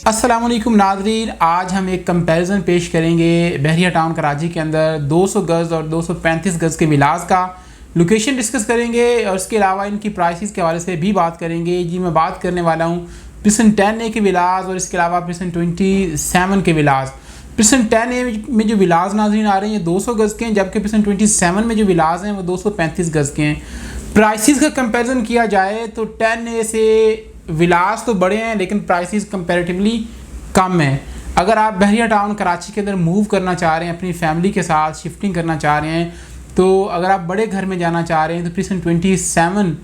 अस्सलाम वालेकुम नाज़रीन, आज हम एक कंपैरिजन पेश करेंगे बहरिया टाउन कराची के अंदर 200 गज़ और 235 गज़ के विलास का। लोकेशन डिस्कस करेंगे और इसके अलावा इनकी प्राइसेस के हवाले से भी बात करेंगे। जी मैं बात करने वाला हूँ प्रिसन 10A के विलास और इसके अलावा प्रिसन 27 के विलास। प्रिसन 10A में जो विलास नाज़रीन आ रहे हैं ये 200 गज़ के हैं, जबकि प्रिसन 27 में जो विलास हैं वो 235 गज़ के हैं। प्राइसेस का कंपैरिजन किया जाए तो 10A से विलास तो बड़े हैं लेकिन प्राइसेस कंपैरेटिवली कम है। अगर आप बहरिया टाउन कराची के अंदर मूव करना चाह रहे हैं, अपनी फैमिली के साथ शिफ्टिंग करना चाह रहे हैं, तो अगर आप बड़े घर में जाना चाह रहे हैं तो प्रिसन 27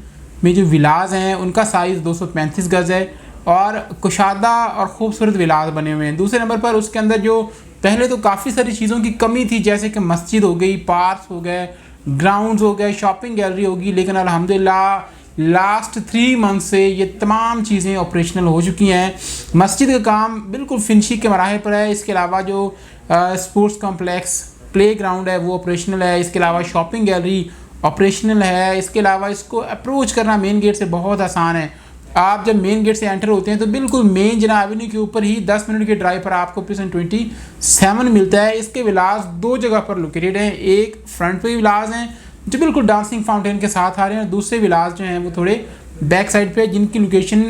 में जो विलास हैं उनका साइज़ 235 गज़ है और कुशादा और ख़ूबसूरत विलास बने हुए हैं। दूसरे नंबर पर उसके अंदर जो पहले तो काफ़ी सारी चीज़ों की कमी थी, जैसे कि मस्जिद हो गई, पार्क्स हो गए, ग्राउंड्स हो गए, शॉपिंग गैलरी होगी, लेकिन अल्हम्दुलिल्लाह लास्ट 3 मंथ से ये तमाम चीज़ें ऑपरेशनल हो चुकी हैं। मस्जिद का काम बिल्कुल फिनिशिंग के मराहल पर है। इसके अलावा जो स्पोर्ट्स कॉम्प्लेक्स प्ले ग्राउंड है वो ऑपरेशनल है। इसके अलावा शॉपिंग गैलरी ऑपरेशनल है। इसके अलावा इसको अप्रोच करना मेन गेट से बहुत आसान है। आप जब मेन गेट से एंटर होते हैं तो बिल्कुल मेन जना एवेन्यू के ऊपर ही 10 मिनट के ड्राइव पर आपको प्रिसन 27 मिलता है। इसके विलास 2 जगह पर लोकेटेड हैं। एक फ्रंट पे विलास हैं जो बिल्कुल डांसिंग फाउंटेन के साथ आ रहे हैं और दूसरे विलास जो हैं वो थोड़े बैक साइड पे, जिनकी लोकेशन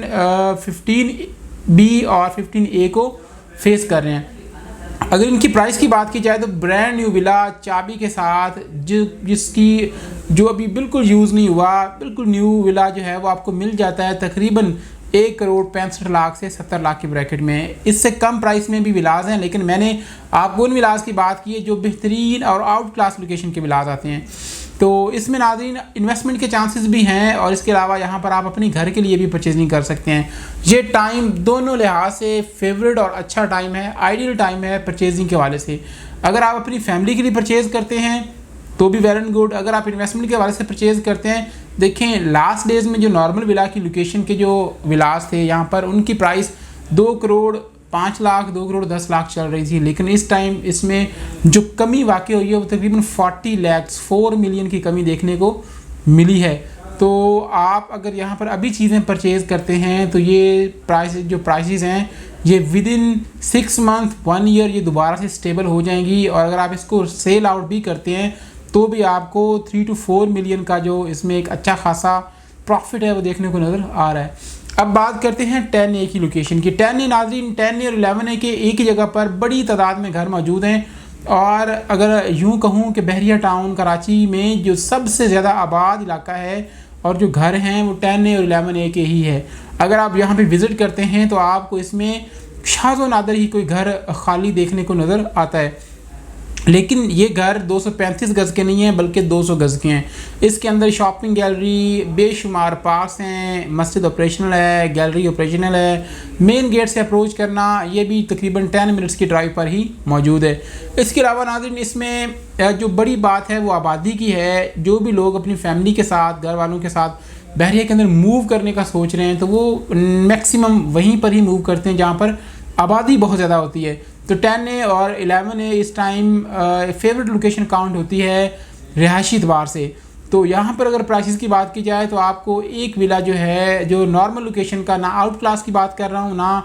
15B और 15A को फेस कर रहे हैं। अगर इनकी प्राइस की बात की जाए तो ब्रांड न्यू विला चाबी के साथ जो अभी बिल्कुल यूज़ नहीं हुआ, बिल्कुल न्यू विला जो है वो आपको मिल जाता है तकरीबन 1,65,00,000 से 70 लाख की ब्रैकेट में। इससे कम प्राइस में भी विलास हैं, लेकिन मैंने आपको उन विलास की बात की है जो बेहतरीन और आउट क्लास लोकेशन के विलास आते हैं। तो इसमें नाज़रीन इन्वेस्टमेंट के चांसेस भी हैं और इसके अलावा यहाँ पर आप अपने घर के लिए भी परचेजिंग कर सकते हैं। ये टाइम दोनों लिहाज से फेवरेट और अच्छा टाइम है, आइडियल टाइम है परचेजिंग के हवाले से। अगर आप अपनी फैमिली के लिए परचेज़ करते हैं तो भी वेल एंड गुड। अगर आप इन्वेस्टमेंट के हवाले से परचेज़ करते हैं, देखें लास्ट डेज में जो नॉर्मल विला की लोकेशन के जो विलास थे यहाँ पर उनकी प्राइस 2,05,00,000 2,10,00,000 चल रही थी, लेकिन इस टाइम इसमें जो कमी वाक़ई हुई है वो तकरीबन 40 लाख 4 मिलियन की कमी देखने को मिली है। तो आप अगर यहाँ पर अभी चीज़ें परचेज़ करते हैं तो ये प्राइसेस हैं ये विदिन 6 मंथ 1 ईयर ये दोबारा से स्टेबल हो जाएंगी। और अगर आप इसको सेल आउट भी करते हैं तो भी आपको 3 to 4 मिलियन का जो इसमें एक अच्छा खासा प्रॉफिट है वो देखने को नज़र आ रहा है। अब बात करते हैं 10A की लोकेशन की। 10A नाज़रीन 10A और 11A के एक ही जगह पर बड़ी तादाद में घर मौजूद हैं और अगर यूँ कहूँ कि बहरिया टाउन कराची में जो सबसे ज़्यादा आबाद इलाका है और जो घर हैं वो 10A और 11A के ही है। अगर आप यहाँ पे विज़िट करते हैं तो आपको इसमें शाज़ो नादर ही कोई घर खाली देखने को नज़र आता है, लेकिन ये घर 235 गज़ के नहीं हैं बल्कि 200 गज़ के हैं। इसके अंदर शॉपिंग गैलरी, बेशुमार पार्क्स हैं, मस्जिद ऑपरेशनल है, गैलरी ऑपरेशनल है, मेन गेट से अप्रोच करना ये भी तकरीबन 10 मिनट्स की ड्राइव पर ही मौजूद है। इसके अलावा नाज़रीन इसमें जो बड़ी बात है वो आबादी की है। जो भी लोग अपनी फैमिली के साथ, घर वालों के साथ बहरिया के अंदर मूव करने का सोच रहे हैं तो वो मैक्सिमम वहीं पर ही मूव करते हैं जहाँ पर आबादी बहुत ज़्यादा होती है। तो 10A और 11A इस टाइम फेवरेट लोकेशन काउंट होती है रिहायशी एतबार से। तो यहाँ पर अगर प्राइसेस की बात की जाए तो आपको एक विला जो है जो नॉर्मल लोकेशन का, ना आउट क्लास की बात कर रहा हूँ ना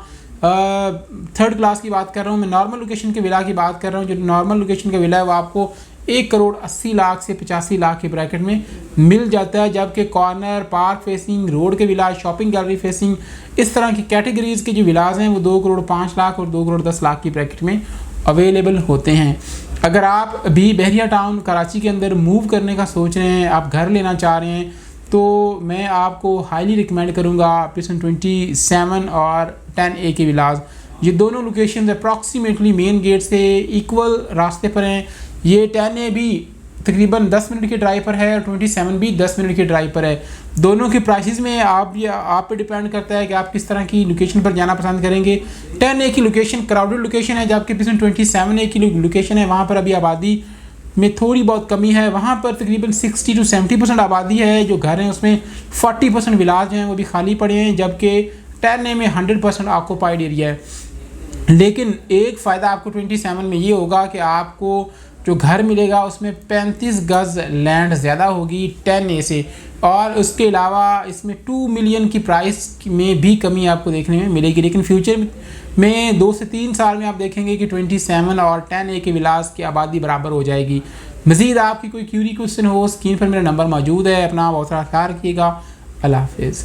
थर्ड क्लास की बात कर रहा हूँ, मैं नॉर्मल लोकेशन के विला की बात कर रहा हूँ। जो नॉर्मल लोकेशन का विला है वो आपको 1,80,00,000 से 85,00,000 की ब्रैकेट में मिल जाता है, जबकि कॉर्नर, पार्क फेसिंग, रोड के विलास, शॉपिंग गैलरी फेसिंग, इस तरह की कैटेगरीज़ के जो विलास हैं वो 2,05,00,000 और 2,10,00,000 की ब्रैकेट में अवेलेबल होते हैं। अगर आप भी बहरिया टाउन कराची के अंदर मूव करने का सोच रहे हैं, आप घर लेना चाह रहे हैं, तो मैं आपको हाईली रिकमेंड करूँगा प्रिसन 27 और 10A के विलास। ये दोनों लोकेशन अप्रॉक्सीमेटली मेन गेट से इक्वल रास्ते पर हैं। ये 10A भी तकरीबन 10 मिनट की ड्राइव पर है और 27 भी 10 मिनट की ड्राइव पर है। दोनों की प्राइसेस में आप पे डिपेंड करता है कि आप किस तरह की लोकेशन पर जाना पसंद करेंगे। 10A की लोकेशन क्राउडेड लोकेशन है, जबकि 27A की लोकेशन है वहाँ पर अभी आबादी में थोड़ी बहुत कमी है। वहाँ पर तकरीबन 60 to 70% आबादी है। जो घर हैं उसमें 40% विलास जो हैं वो भी खाली पड़े हैं, जबकि 10A में 100% ऑक्यूपाइड एरिया है। लेकिन एक फ़ायदा आपको 27 में ये होगा कि आपको जो घर मिलेगा उसमें 35 गज़ लैंड ज़्यादा होगी 10A से, और उसके अलावा इसमें 2 मिलियन की प्राइस में भी कमी आपको देखने में मिलेगी। लेकिन फ्यूचर में 2 से 3 साल में आप देखेंगे कि 27 और 10A के विलास की आबादी बराबर हो जाएगी। मज़ीद आपकी कोई क्वेश्चन हो, स्क्रीन पर मेरा नंबर मौजूद है। अपना बहुत सारा ख्याल रखिएगा। अल्लाह हाफिज़।